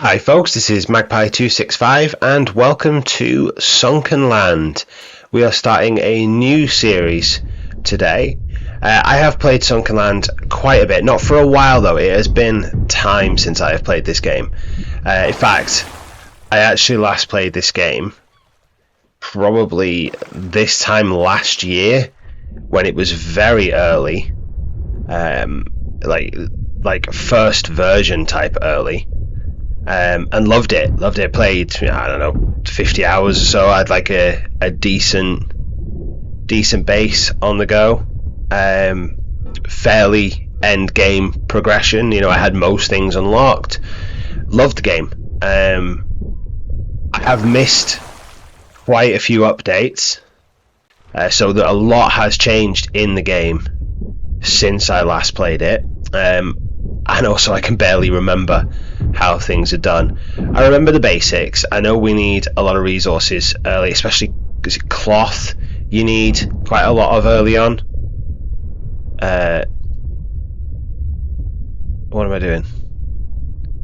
Hi folks, this is Magpie265 and welcome to Sunkenland. We are starting a new series today. I have played Sunkenland quite a bit, not for a while though. It has been time since I have played this game. In fact, I actually last played this game probably this time last year when it was very early, like first version type early. And loved it. Played, I don't know, 50 hours or so. I had like a decent base on the go. Fairly end game progression. You know, I had most things unlocked. Loved the game. I have missed quite a few updates, so that a lot has changed in the game since I last played it. And also I can barely remember how things are done. I remember the basics. I know we need a lot of resources early, especially because cloth you need quite a lot of early on. What am I doing?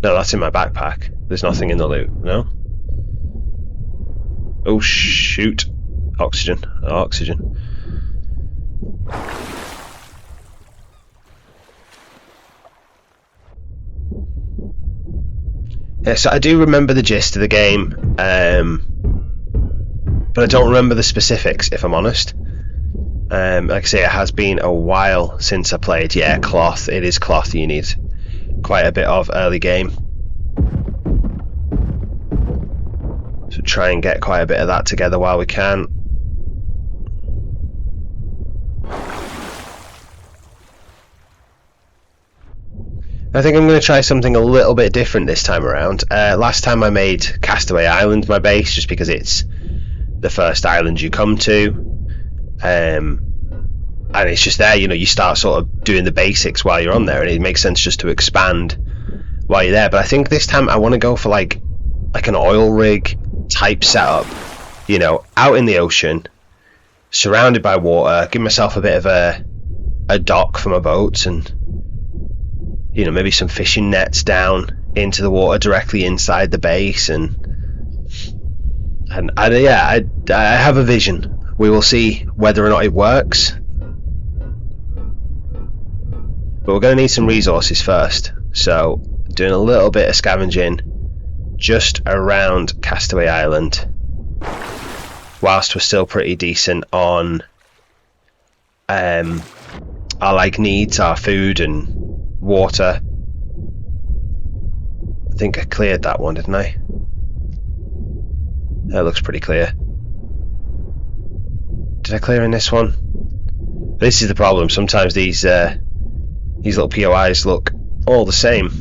No, that's in my backpack. There's nothing in the loot, no? Oh shoot. Oxygen. Yeah, so I do remember the gist of the game, but I don't remember the specifics, if I'm honest. Like I say, it has been a while since I played. Yeah, cloth. It is cloth you need quite a bit of early game. So try and get quite a bit of that together while we can. I think I'm going to try something a little bit different this time around. Last time I made Castaway Island my base, just because it's the first island you come to. And it's just there, you know, you start sort of doing the basics while you're on there, and it makes sense just to expand while you're there. But I think this time I want to go for like an oil rig type setup, you know, out in the ocean, surrounded by water, give myself a bit of a dock for my boats, and you know, maybe some fishing nets down into the water directly inside the base, and I have a vision. We will see whether or not it works, but we're going to need some resources first. So doing a little bit of scavenging just around Castaway Island, whilst we're still pretty decent on our like needs, our food and water. I think I cleared that one, didn't I? That looks pretty clear. Did I clear in this one? This is the problem. Sometimes these little POIs look all the same,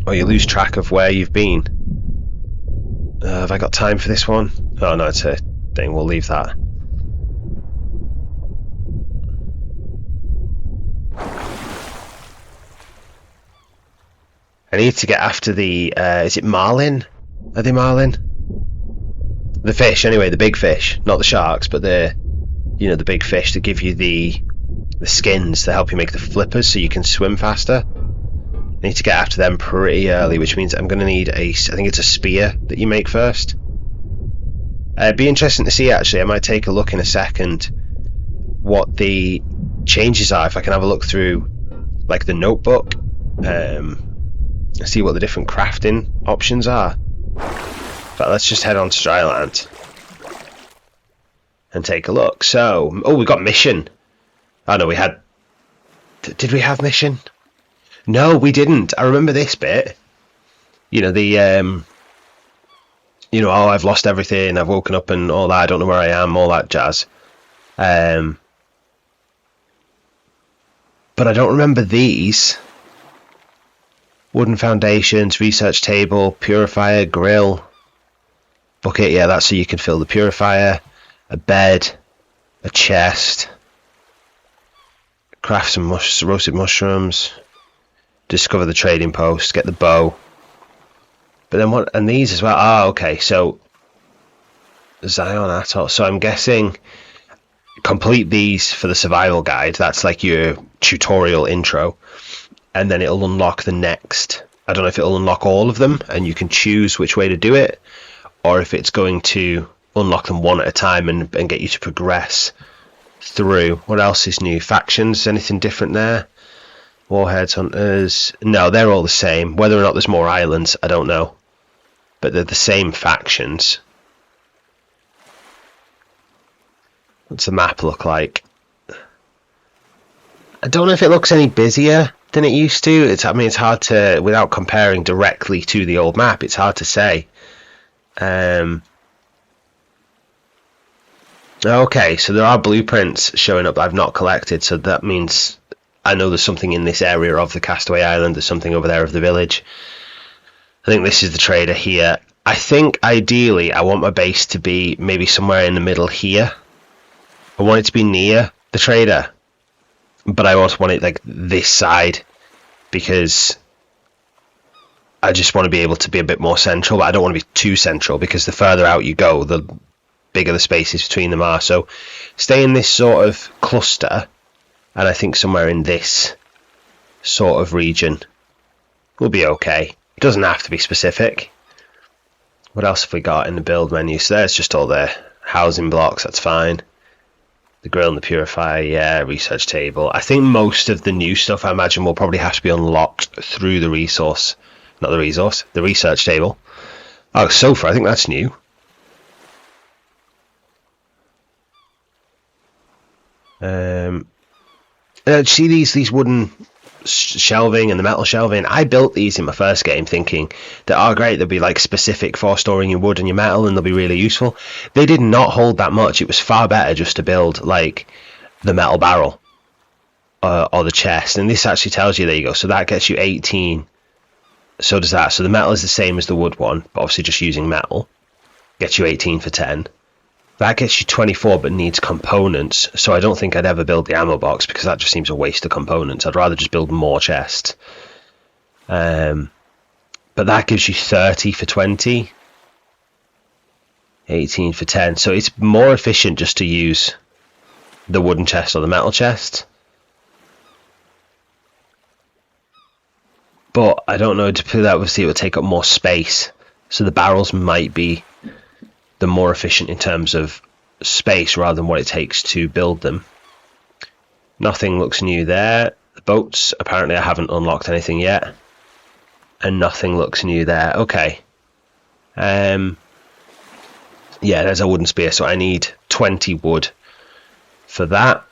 or you lose track of where you've been. Have I got time for this one? Oh no, it's a thing. We'll leave that. I need to get after the, is it marlin? Are they marlin? The fish, anyway, the big fish. Not the sharks, but the big fish that give you the skins that help you make the flippers so you can swim faster. I need to get after them pretty early, which means I'm going to need I think it's a spear that you make first. It'd be interesting to see, actually. I might take a look in a second what the changes are, if I can have a look through like the notebook. See what the different crafting options are. But let's just head on to dry land and take a look. So, oh, we got mission. Oh no, we had. Did we have mission? No, we didn't. I remember this bit. You know, the oh, I've lost everything. I've woken up and all that. I don't know where I am. All that jazz. But I don't remember these. Wooden foundations, research table, purifier, grill, bucket. Yeah, that's so you can fill the purifier. A bed, a chest, craft some roasted mushrooms, discover the trading post, get the bow. But then what? And these as well. Ah, okay. So Zion Atoll. So I'm guessing complete these for the survival guide. That's like your tutorial intro. And then it'll unlock the next I don't know if it'll unlock all of them and you can choose which way to do it, or if it's going to unlock them one at a time and get you to progress through. What else is new? Factions, anything different there? Warheads, hunters, no, they're all the same. Whether or not there's more islands, I don't know, but they're the same factions. What's the map look like? I don't know if it looks any busier than it used to. I mean, it's hard to, without comparing directly to the old map, it's hard to say. Okay, so there are blueprints showing up that I've not collected, so that means I know there's something in this area of the Castaway Island, there's something over there of the village. I think this is the trader here. I think ideally I want my base to be maybe somewhere in the middle here. I want it to be near the trader, but I also want it like this side, because I just want to be able to be a bit more central, but I don't want to be too central, because the further out you go, the bigger the spaces between them are. So stay in this sort of cluster, and I think somewhere in this sort of region will be okay. It doesn't have to be specific. What else have we got in the build menu? So there's just all the housing blocks, that's fine. The grill and the purifier, yeah, research table. I think most of the new stuff, I imagine, will probably have to be unlocked through the resource. Not the resource, the research table. Oh, sofa, I think that's new. See these wooden shelving and the metal shelving? I built these in my first game thinking that, oh great, they'll be like specific for storing your wood and your metal and they'll be really useful. They did not hold that much. It was far better just to build like the metal barrel or the chest, and this actually tells you, there you go, so that gets you 18. So does that. So the metal is the same as the wood one, but obviously just using metal gets you 18 for 10. That gets you 24 but needs components, so I don't think I'd ever build the ammo box because that just seems a waste of components. I'd rather just build more chests. But that gives you 30 for 20, 18 for 10. So it's more efficient just to use the wooden chest or the metal chest. But I don't know, that obviously it would take up more space. So the barrels might be the more efficient in terms of space rather than what it takes to build them. Nothing looks new there. The boats, apparently I haven't unlocked anything yet, and nothing looks new there. Okay. Yeah, there's a wooden spear, so I need 20 wood for that.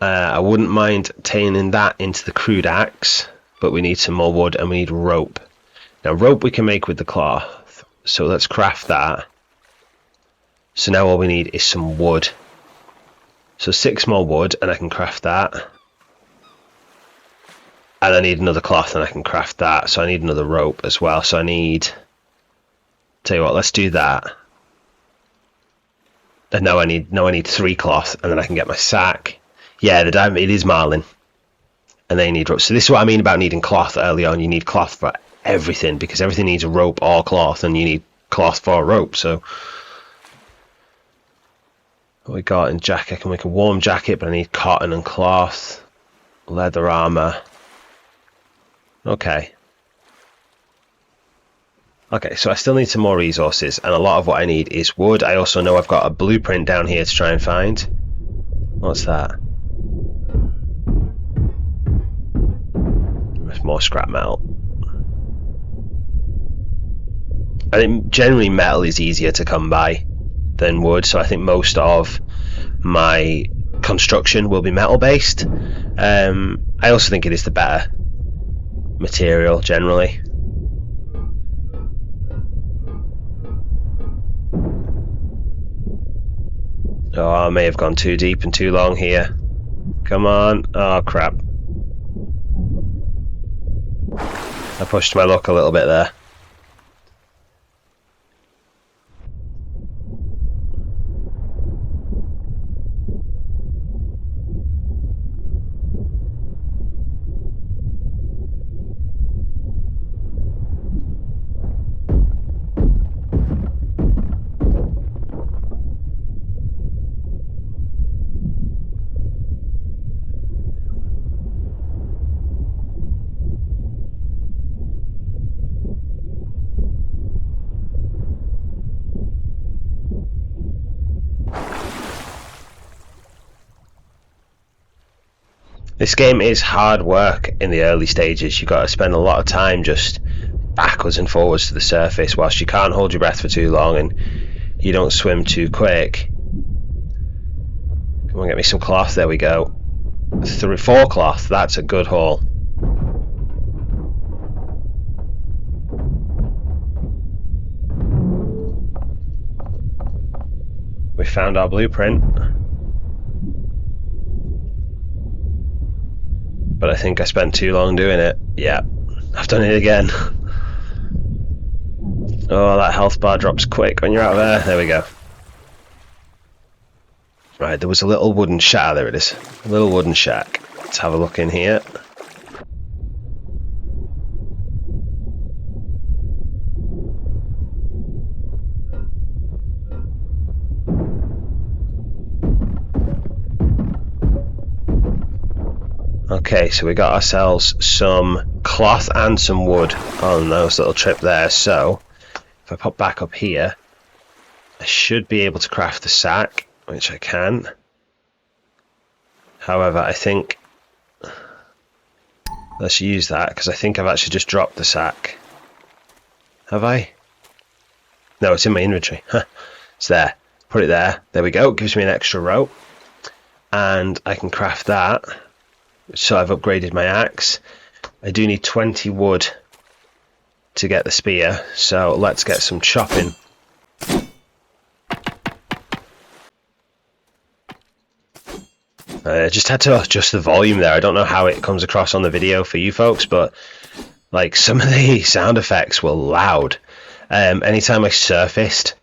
I wouldn't mind turning that into the crude axe, but we need some more wood and we need rope. Now rope we can make with the cloth, so let's craft that. So now all we need is some wood. So 6 more wood and I can craft that. And I need another cloth and I can craft that. So I need another rope as well. So I need, tell you what, let's do that. And now I need 3 cloth and then I can get my sack. Yeah, the diamond, it is marlin. And they need rope. So this is what I mean about needing cloth early on. You need cloth for everything because everything needs a rope or cloth, and you need cloth for a rope. So what we got in jacket, I can make a warm jacket, but I need cotton and cloth, leather armor. Okay, so I still need some more resources, and a lot of what I need is wood. I also know I've got a blueprint down here to try and find. What's that? There's more scrap metal. I think generally metal is easier to come by than wood, so I think most of my construction will be metal based. I also think it is the better material generally. Oh, I may have gone too deep and too long here. Come on. Oh crap, I pushed my luck a little bit there. This game is hard work in the early stages. You've got to spend a lot of time just backwards and forwards to the surface, whilst you can't hold your breath for too long and you don't swim too quick. Come on, get me some cloth. There we go. 4 cloth. That's a good haul. We found our blueprint. But I think I spent too long doing it. Yeah, I've done it again. Oh, that health bar drops quick when you're out there. There we go. Right, there was a little wooden shack. There it is. A little wooden shack. Let's have a look in here. Okay, so we got ourselves some cloth and some wood on those little trip there. So if I pop back up here, I should be able to craft the sack, which I can. However, I think let's use that, because I think I've actually just dropped the sack. Have I? No, it's in my inventory. It's there. Put it there. There we go. Gives me an extra rope, and I can craft that. So I've upgraded my axe. I do need 20 wood to get the spear, so let's get some chopping. I just had to adjust the volume there. I don't know how it comes across on the video for you folks, but like some of the sound effects were loud. Anytime I surfaced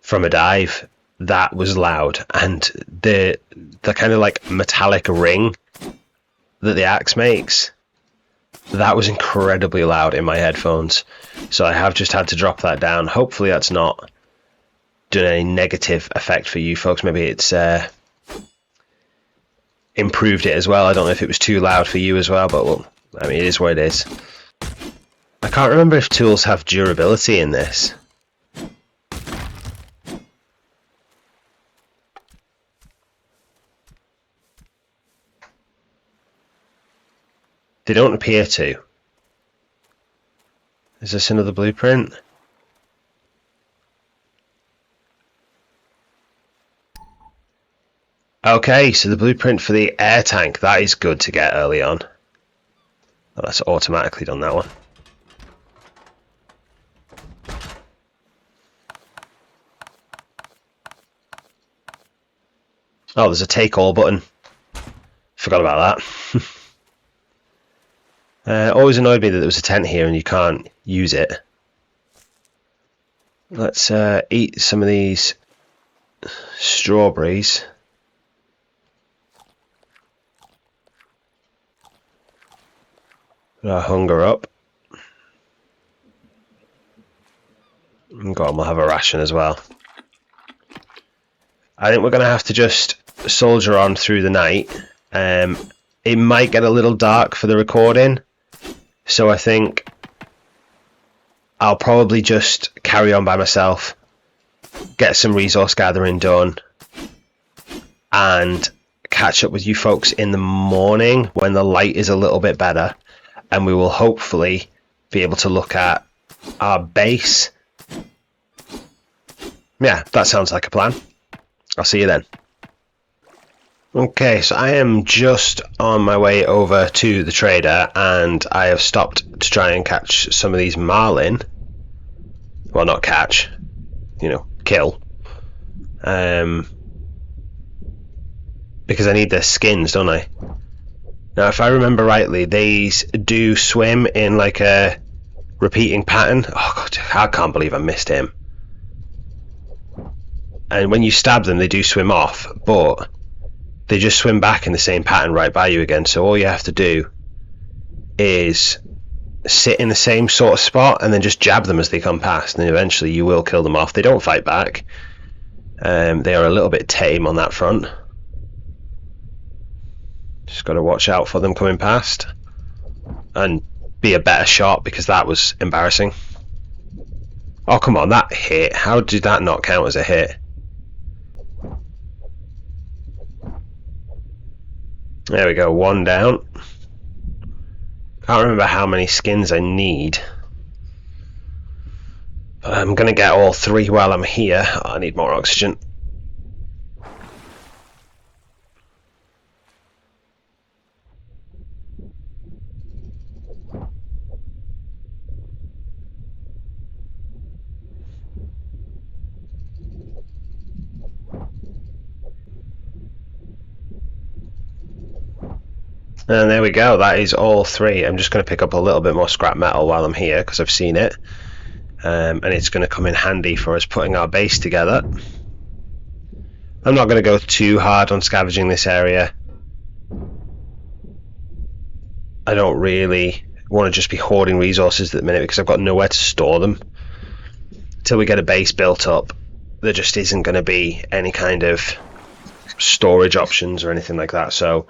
from a dive, that was loud, and the kind of like metallic ring that the axe makes, that was incredibly loud in my headphones. So I have just had to drop that down. Hopefully that's not doing any negative effect for you folks. Maybe it's improved it as well. I don't know if it was too loud for you as well, but well, I mean, it is what it is. I can't remember if tools have durability in this. They don't appear to. Is this another blueprint? Okay, so the blueprint for the air tank, that is good to get early on. Oh, that's automatically done that one. Oh, there's a take all button. Forgot about that. Always annoyed me that there was a tent here and you can't use it. Let's eat some of these strawberries. Put our hunger up. And go on, we'll have a ration as well. I think we're going to have to just soldier on through the night. It might get a little dark for the recording, so I think I'll probably just carry on by myself, get some resource gathering done, and catch up with you folks in the morning when the light is a little bit better, and we will hopefully be able to look at our base. Yeah, that sounds like a plan. I'll see you then. Okay, so I am just on my way over to the trader, and I have stopped to try and catch some of these marlin. Well, not catch, you know, kill. Because I need their skins, don't I? Now, if I remember rightly, these do swim in like a repeating pattern. Oh God, I can't believe I missed him. And when you stab them, they do swim off, but they just swim back in the same pattern right by you again. So all you have to do is sit in the same sort of spot and then just jab them as they come past, and eventually you will kill them off. They don't fight back. They are a little bit tame on that front. Just got to watch out for them coming past and be a better shot, because that was embarrassing. Oh, come on, that hit. How did that not count as a hit? There we go, one down. Can't remember how many skins I need. But I'm going to get all 3 while I'm here. Oh, I need more oxygen. And there we go, that is all 3. I'm just going to pick up a little bit more scrap metal while I'm here because I've seen it. And it's going to come in handy for us putting our base together. I'm not going to go too hard on scavenging this area. I don't really want to just be hoarding resources at the minute because I've got nowhere to store them. Until we get a base built up, there just isn't going to be any kind of storage options or anything like that. So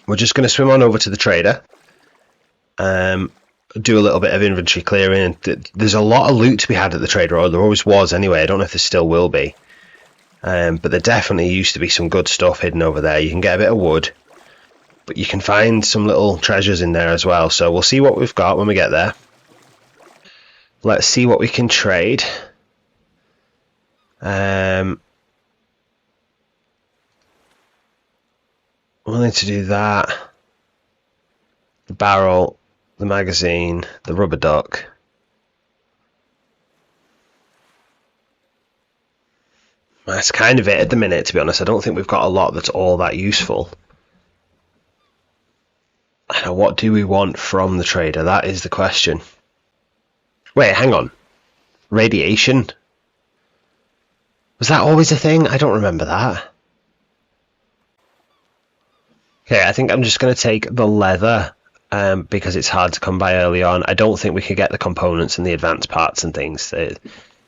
we're just going to swim on over to the trader, do a little bit of inventory clearing. There's a lot of loot to be had at the trader, or there always was anyway. I don't know if there still will be, but there definitely used to be some good stuff hidden over there. You can get a bit of wood, but you can find some little treasures in there as well. So we'll see what we've got when we get there. Let's see what we can trade. We'll need to do that. The barrel, the magazine, the rubber duck. That's kind of it at the minute, to be honest. I don't think we've got a lot that's all that useful. Now, what do we want from the trader? That is the question. Wait, hang on. Radiation? Was that always a thing? I don't remember that. Okay, I think I'm just going to take the leather because it's hard to come by early on. I don't think we could get the components and the advanced parts and things.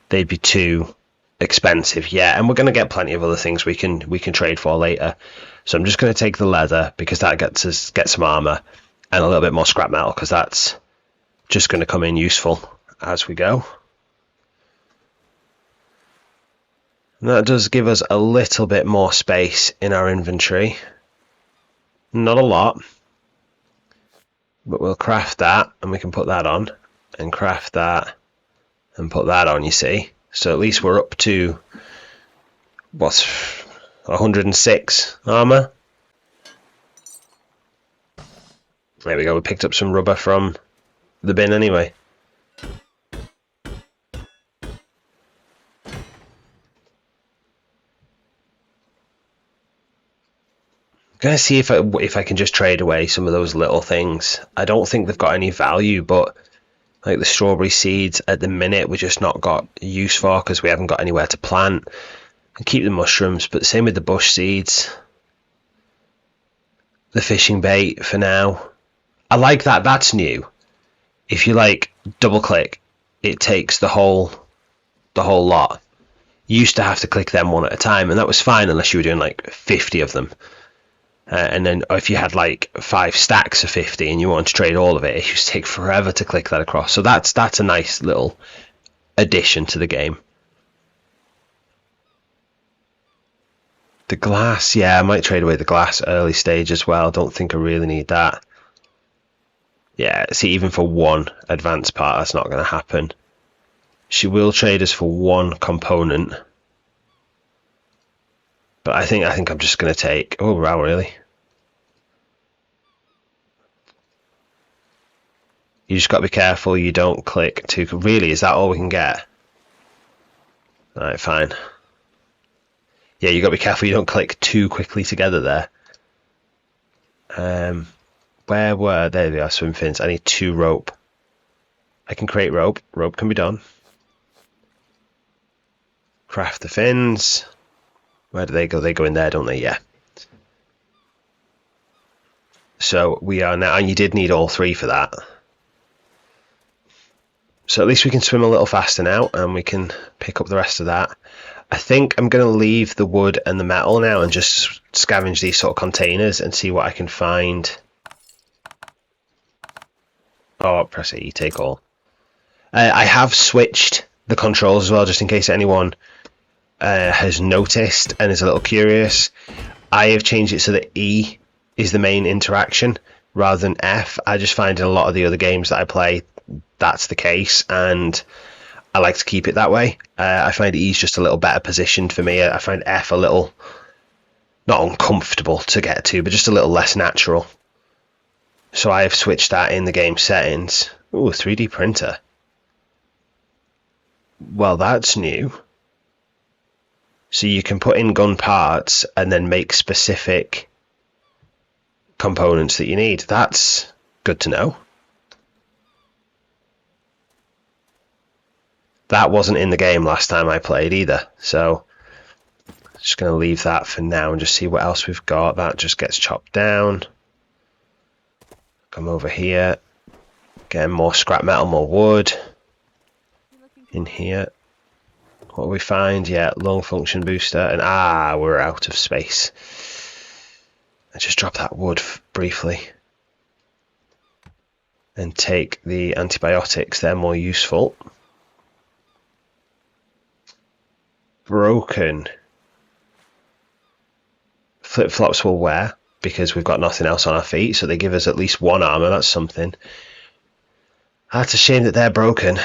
They'd be too expensive. Yeah, and we're going to get plenty of other things we can trade for later. So I'm just going to take the leather because that gets some armor and a little bit more scrap metal because that's just going to come in useful as we go. And that does give us a little bit more space in our inventory. Not a lot, but we'll craft that and we can put that on and craft that and put that on, you see. So at least we're up to, what's 106 armor. There we go, we picked up some rubber from the bin anyway. Gonna see if I can just trade away some of those little things. I don't think they've got any value, but like the strawberry seeds at the minute we're just not got use for because we haven't got anywhere to plant. And keep the mushrooms, but same with the bush seeds. The fishing bait for now. I like that. That's new. If you like double click, it takes the whole lot. You used to have to click them one at a time, and that was fine unless you were doing like 50 of them. And then if you had like 5 stacks of 50 and you want to trade all of it, it used to take forever to click that across. So that's a nice little addition to the game. The glass, yeah, I might trade away the glass early stage as well. Don't think I really need that. Yeah, see, even for one advanced part, that's not going to happen. She will trade us for one component. But I think I'm just going to take... Oh, wow, really? You just got to be careful you don't click too... Really, is that all we can get? Alright, fine. Yeah, you got to be careful you don't click too quickly together there. Where were... There they are, swim fins. I need 2 rope. I can create rope. Rope can be done. Craft the fins. Where do they go? They go in there, don't they? Yeah. So we are now... And you did need all 3 for that. So at least we can swim a little faster now and we can pick up the rest of that. I think I'm going to leave the wood and the metal now and just scavenge these sort of containers and see what I can find. Oh, press E, take all. I have switched the controls as well, just in case anyone has noticed and is a little curious. I have changed it so that E is the main interaction rather than F. I just find in a lot of the other games that I play, that's the case, and I like to keep it that way. I find E's just a little better positioned for me. I find F a little, not uncomfortable to get to, but just a little less natural. So I have switched that in the game settings. Ooh, 3D printer. Well, that's new. So you can put in gun parts and then make specific components that you need. That's good to know. That wasn't in the game last time I played either. So just going to leave that for now and just see what else we've got. That just gets chopped down. Come over here. Get more scrap metal, more wood. In here. What do we find? Yeah, lung function booster. And we're out of space. I just drop that wood briefly. And take the antibiotics. They're more useful. Broken. Flip-flops will wear because we've got nothing else on our feet, so they give us at least one armor. That's something. That's a shame that they're broken.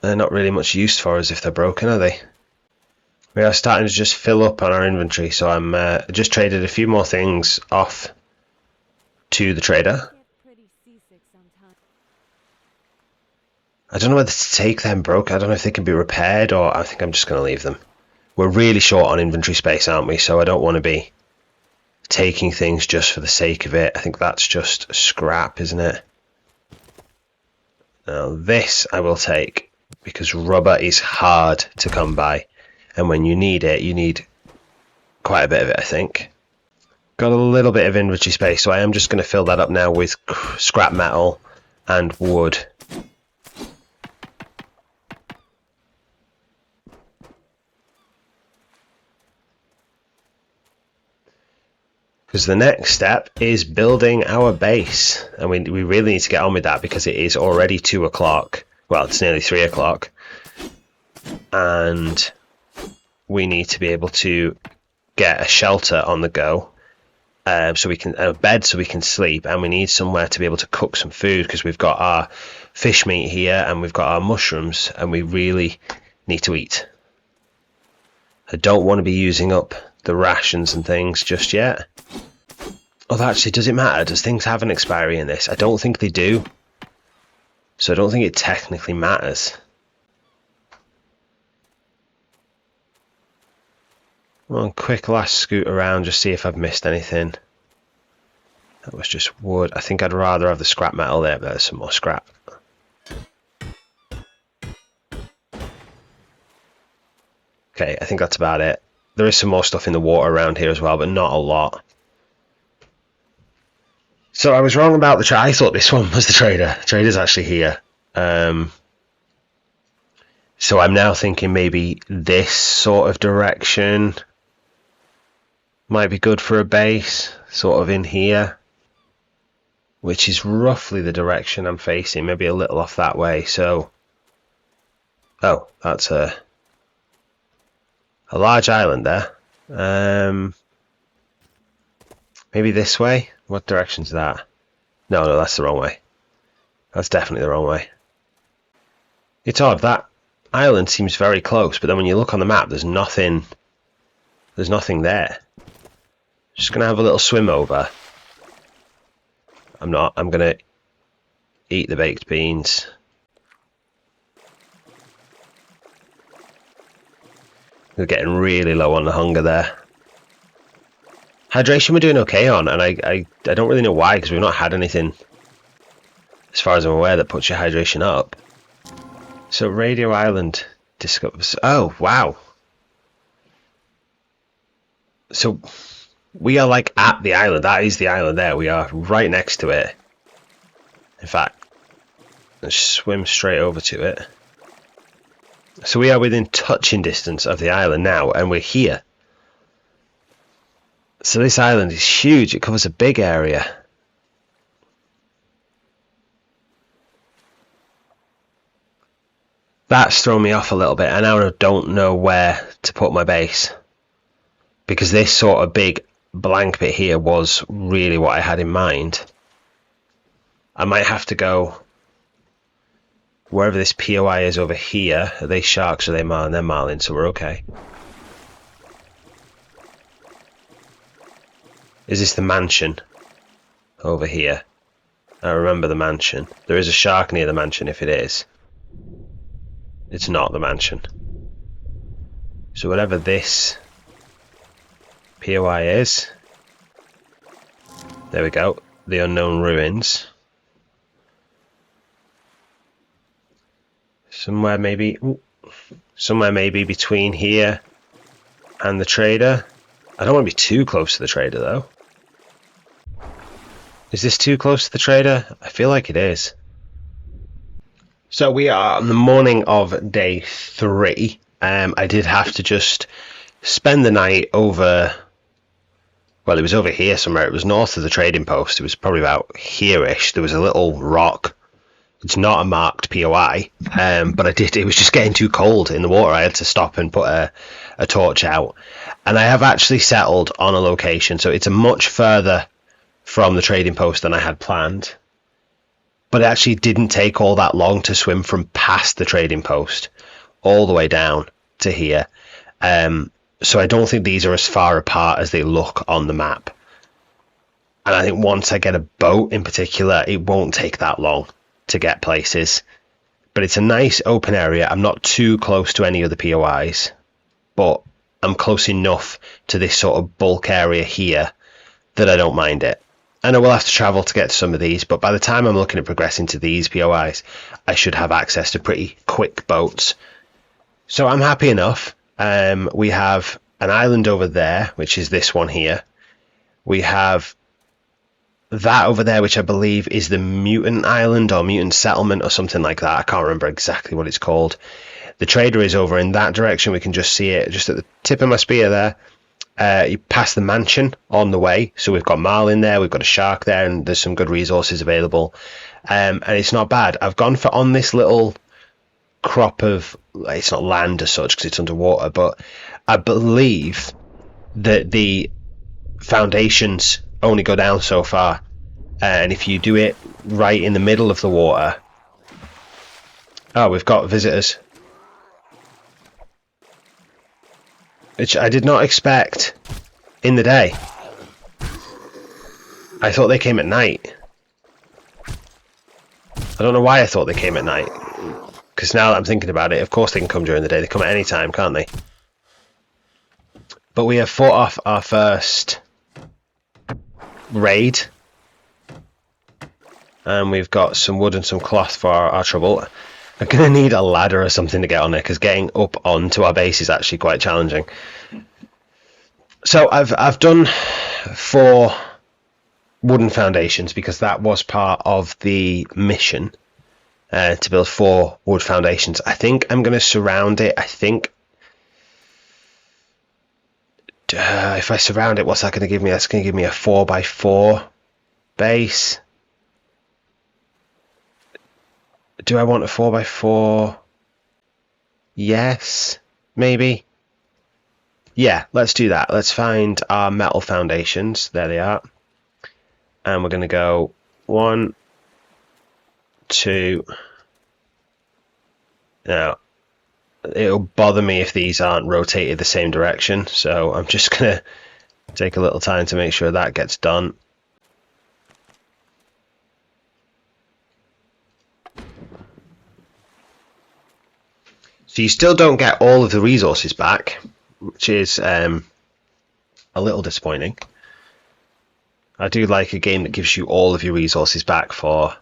They're not really much use for us if they're broken, are they? We are starting to just fill up on our inventory, so I'm just traded a few more things off to the trader. I don't know whether to take them broken. I don't know if they can be repaired, or I think I'm just going to leave them. We're really short on inventory space, aren't we? So I don't want to be taking things just for the sake of it. I think that's just scrap, isn't it? Now this I will take because rubber is hard to come by, and when you need it, you need quite a bit of it, I think. Got a little bit of inventory space, so I am just going to fill that up now with scrap metal and wood. Because the next step is building our base, and we really need to get on with that because it is already 2 o'clock. Well, it's nearly 3 o'clock, and we need to be able to get a shelter on the go, so we can a bed so we can sleep, and we need somewhere to be able to cook some food because we've got our fish meat here and we've got our mushrooms, and we really need to eat. I don't want to be using up the rations and things just yet. Oh, actually, does it matter? Does things have an expiry in this? I don't think they do. So I don't think it technically matters. One quick last scoot around, just see if I've missed anything. That was just wood. I think I'd rather have the scrap metal there, but there's some more scrap. Okay, I think that's about it. There is some more stuff in the water around here as well, but not a lot. So I was wrong about the trader. I thought this one was the trader. The trader's actually here. So I'm now thinking maybe this sort of direction might be good for a base, sort of in here, which is roughly the direction I'm facing, maybe a little off that way. So, oh, that's a large island there. Maybe this way? What direction's that? No, that's the wrong way. That's definitely the wrong way. It's odd, that island seems very close, but then when you look on the map, there's nothing there. Just gonna have a little swim over. I'm gonna eat the baked beans. We're getting really low on the hunger there. Hydration we're doing okay on, and I don't really know why, because we've not had anything, as far as I'm aware, that puts your hydration up. So Radio Island discovers... Oh, wow. So we are like at the island. That is the island there. We are right next to it. In fact, let's swim straight over to it. So we are within touching distance of the island now, and we're here. So this island is huge. It covers a big area. That's thrown me off a little bit. I now don't know where to put my base. because this sort of big blank bit here was really what I had in mind. I might have to go wherever this POI is over here. Are they sharks or are they marlin? They're marlin, so we're okay. Is this the mansion over here? I remember the mansion. There is a shark near the mansion if it is. It's not the mansion. So whatever this POI is, there we go, the unknown ruins. Somewhere maybe between here and the trader. I don't want to be too close to the trader though. Is this too close to the trader? I feel like it is. So we are on the morning of day 3. I did have to just spend the night over, well, it was over here somewhere. It was north of the trading post. It was probably about here-ish. There was a little rock. It's not a marked POI, but it was just getting too cold in the water. I had to stop and put a torch out. And I have actually settled on a location. So it's a much further from the trading post than I had planned. But it actually didn't take all that long to swim from past the trading post all the way down to here. So I don't think these are as far apart as they look on the map. And I think once I get a boat in particular, it won't take that long to get places. But it's a nice open area. I'm not too close to any of the POIs, but I'm close enough to this sort of bulk area here that I don't mind it. And I will have to travel to get to some of these, but by the time I'm looking at progressing to these POIs, I should have access to pretty quick boats. So I'm happy enough. We have an island over there, which is this one here. We have that over there, which I believe is the mutant island or mutant settlement or something like that. I can't remember exactly what it's called. The trader is over in that direction. We can just see it just at the tip of my spear there. You pass the mansion on the way, so we've got marlin there, we've got a shark there, and there's some good resources available, and it's not bad. I've gone for on this little crop of, it's not land as such because it's underwater, but I believe that the foundations only go down so far, and if you do it right in the middle of the water. Oh, we've got visitors, which I did not expect in the day. I thought they came at night. I don't know why I thought they came at night. Because now that I'm thinking about it, of course they can come during the day. They come at any time, can't they? But we have fought off our first raid. And we've got some wood and some cloth for our trouble. I'm going to need a ladder or something to get on there, because getting up onto our base is actually quite challenging. So I've done 4 wooden foundations, because that was part of the mission, to build 4 wood foundations. I think I'm going to surround it. I think if I surround it, what's that going to give me? That's going to give me a 4x4 base. Do I want a 4x4? Yes, maybe. Yeah, let's do that. Let's find our metal foundations. There they are. And we're going to go 1, 2. Now, it'll bother me if these aren't rotated the same direction, so I'm just going to take a little time to make sure that gets done. So you still don't get all of the resources back, which is a little disappointing. I do like a game that gives you all of your resources back for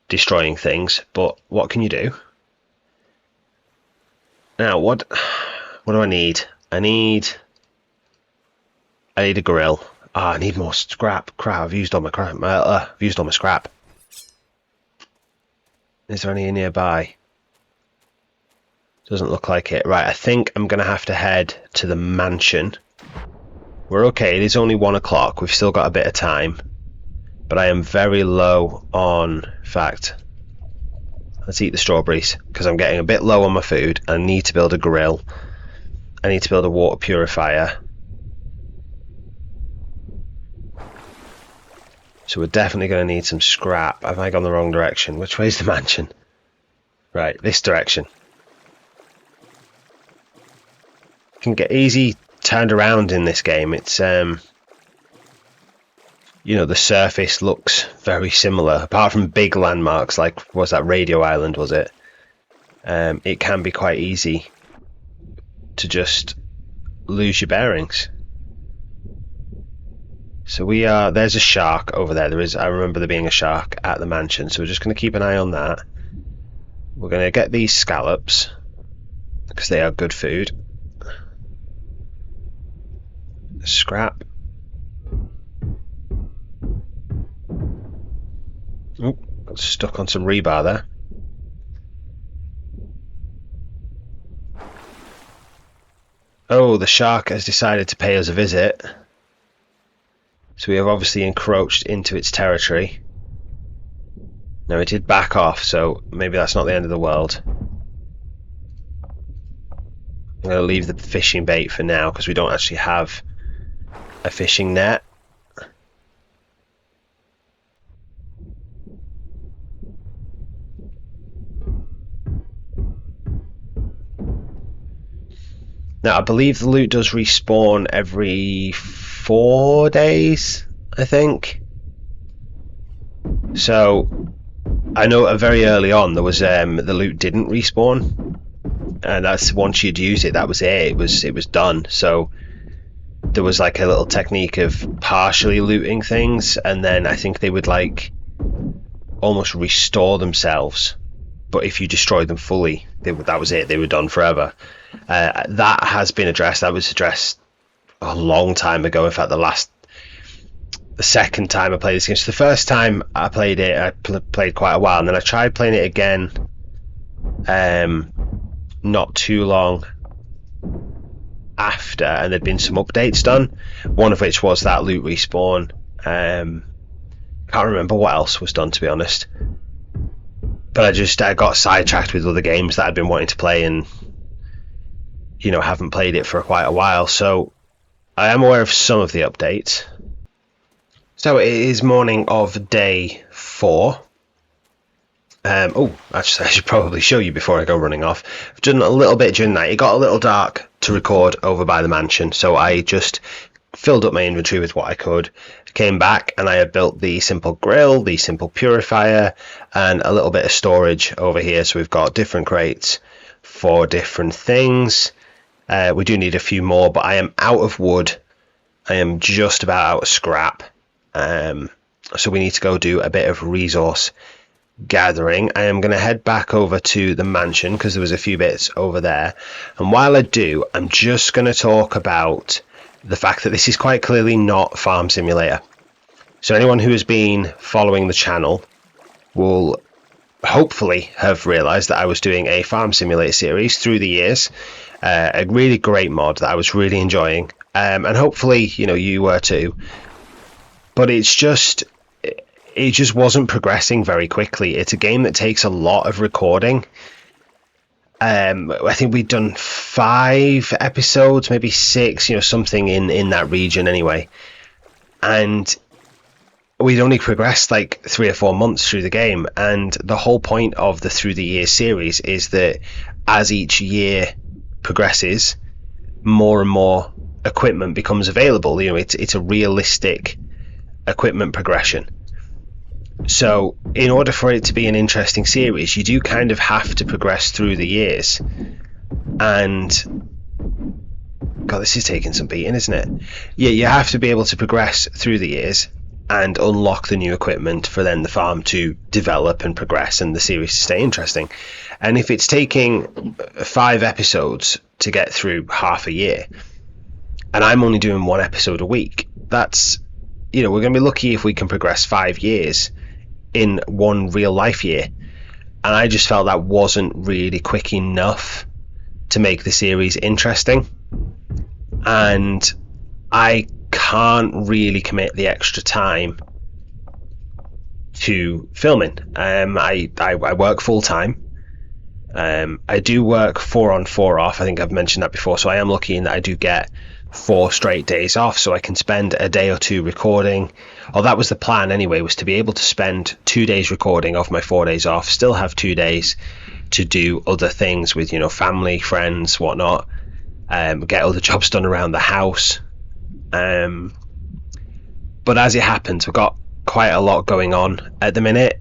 destroying things, but what can you do? Now, what do I need? I need a grill. I need more scrap. Crap, I've used all my crap. I've used all my scrap. Is there any nearby? Doesn't look like it. Right, I think I'm going to have to head to the mansion. We're okay, it is only 1 o'clock. We've still got a bit of time. But I am very low on... In fact, let's eat the strawberries, because I'm getting a bit low on my food. I need to build a grill. I need to build a water purifier. So we're definitely going to need some scrap. Have I gone the wrong direction? Which way is the mansion? Right, this direction. Can get easy turned around in this game. It's the surface looks very similar, apart from big landmarks like, was that Radio Island, was it? It can be quite easy to just lose your bearings. So there's a shark over there. I remember there being a shark at the mansion, so we're just going to keep an eye on that. We're going to get these scallops because they are good food. Scrap. Oh, got stuck on some rebar there. Oh, the shark has decided to pay us a visit. So we have obviously encroached into its territory. Now it did back off, so maybe that's not the end of the world. I'm going to leave the fishing bait for now because we don't actually have a fishing net. Now I believe the loot does respawn every 4 days, I think. So I know very early on there was the loot didn't respawn, and that's once you'd use it, that was it. It was done. So there was like a little technique of partially looting things, and then I think they would like almost restore themselves. But if you destroyed them fully, that was it. They were done forever. That has been addressed. That was addressed a long time ago. In fact, the second time I played this game. So the first time I played it, I played quite a while, and then I tried playing it again not too long after, and there'd been some updates done, one of which was that loot respawn. Can't remember what else was done, to be honest, but I got sidetracked with other games that I'd been wanting to play, and haven't played it for quite a while, so I am aware of some of the updates. So it is morning of day 4. Actually, I should probably show you before I go running off. I've done a little bit during the night. It got a little dark to record over by the mansion, so I just filled up my inventory with what I could, came back, and I had built the simple grill, the simple purifier, and a little bit of storage over here. So we've got different crates for different things. We do need a few more, but I am out of wood. I am just about out of scrap. So we need to go do a bit of resource gathering. I am going to head back over to the mansion because there was a few bits over there, and while I do, I'm just going to talk about the fact that this is quite clearly not Farm Simulator. So anyone who has been following the channel will hopefully have realized that I was doing a Farm Simulator series through the years, a really great mod that I was really enjoying, and hopefully you were too. But it just wasn't progressing very quickly. It's a game that takes a lot of recording. I think we'd done 5 episodes, maybe 6, something in that region anyway. And we'd only progressed like 3 or 4 months through the game. And the whole point of the Through the Years series is that as each year progresses, more and more equipment becomes available. It's a realistic equipment progression. So in order for it to be an interesting series, you do kind of have to progress through the years. And God, this is taking some beating, isn't it? Yeah, you have to be able to progress through the years and unlock the new equipment for then the farm to develop and progress and the series to stay interesting. And if it's taking 5 episodes to get through half a year, and I'm only doing 1 episode a week, that's, we're going to be lucky if we can progress 5 years in 1 real life year. And I just felt that wasn't really quick enough to make the series interesting, and I can't really commit the extra time to filming. I work full time. I do work 4 on 4 off. I think I've mentioned that before, so I am lucky in that I do get 4 straight days off, so I can spend a day or two recording. Or that was the plan anyway, was to be able to spend 2 days recording off my 4 days off, still have 2 days to do other things with, family, friends, whatnot, get other jobs done around the house. But as it happens, we've got quite a lot going on at the minute.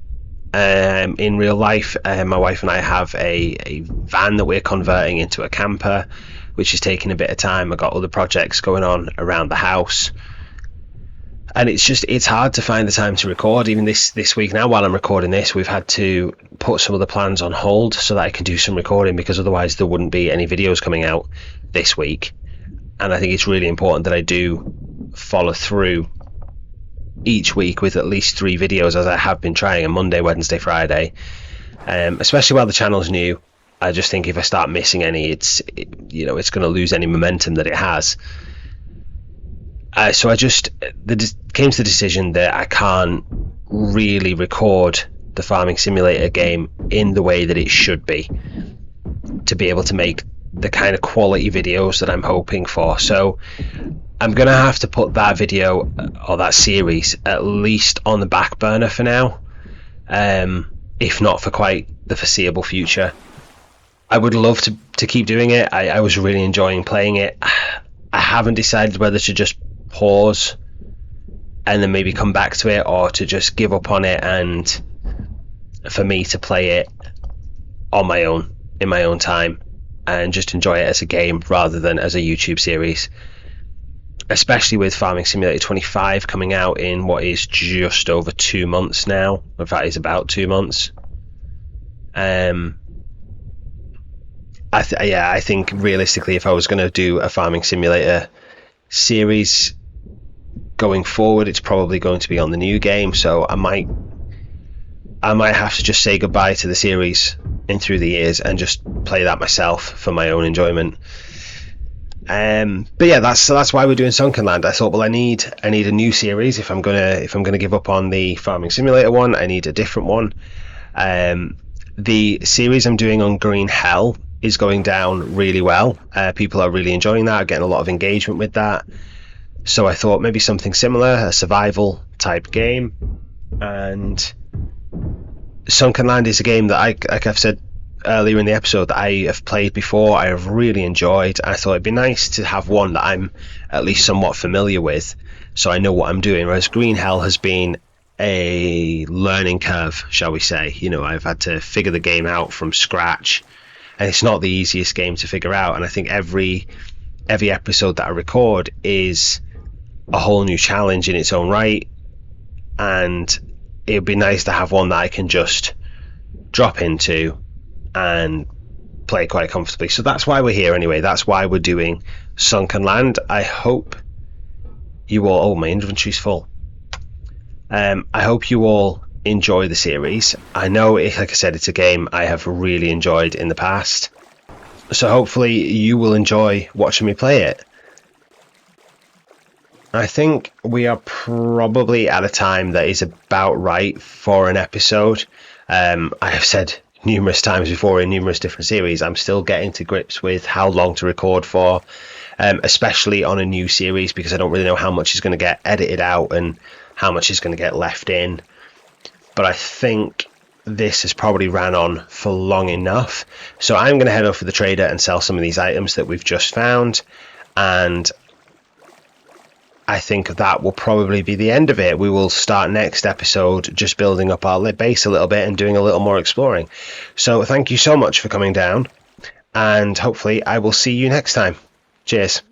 In real life, my wife and I have a van that we're converting into a camper, which is taking a bit of time. I've got other projects going on around the house, and it's hard to find the time to record. Even this week now, while I'm recording this, we've had to put some of the plans on hold so that I can do some recording, because otherwise there wouldn't be any videos coming out this week. And I think it's really important that I do follow through each week with at least 3 videos, as I have been trying, on Monday, Wednesday, Friday, especially while the channel's new. I just think if I start missing any, it's going to lose any momentum that it has. So I just came to the decision that I can't really record the Farming Simulator game in the way that it should be to be able to make the kind of quality videos that I'm hoping for. So I'm going to have to put that video or that series at least on the back burner for now, if not for quite the foreseeable future. I would love to keep doing it. I was really enjoying playing it. I haven't decided whether to just pause and then maybe come back to it, or to just give up on it and for me to play it on my own, in my own time, and just enjoy it as a game rather than as a YouTube series, especially with Farming Simulator 25 coming out in what is just over 2 months now. In fact, it's about 2 months. I think realistically, if I was going to do a Farming Simulator series going forward, it's probably going to be on the new game. So I might have to just say goodbye to the series in through the years and just play that myself for my own enjoyment. But yeah, that's why we're doing Sunkenland. I thought, well, I need a new series. If I'm gonna give up on the Farming Simulator one, I need a different one. The series I'm doing on Green Hell is going down really well. People are really enjoying that, getting a lot of engagement with that. So I thought maybe something similar, a survival type game. And Sunkenland is a game that like I've said earlier in the episode, that I have played before, I have really enjoyed. I thought it'd be nice to have one that I'm at least somewhat familiar with, so I know what I'm doing. Whereas Green Hell has been a learning curve, shall we say. I've had to figure the game out from scratch, and it's not the easiest game to figure out. And I think every episode that I record is a whole new challenge in its own right, and it would be nice to have one that I can just drop into and play quite comfortably. So that's why we're here anyway. That's why we're doing Sunkenland. I hope you all... Oh, my inventory's full. I hope you all enjoy the series. I know, like I said, it's a game I have really enjoyed in the past, so hopefully you will enjoy watching me play it. I think we are probably at a time that is about right for an episode. I have said numerous times before in numerous different series, I'm still getting to grips with how long to record for, especially on a new series, because I don't really know how much is going to get edited out and how much is going to get left in. But I think this has probably ran on for long enough, so I'm going to head over to the trader and sell some of these items that we've just found, and I think that will probably be the end of it. We will start next episode just building up our base a little bit and doing a little more exploring. So thank you so much for coming down, and hopefully I will see you next time. Cheers.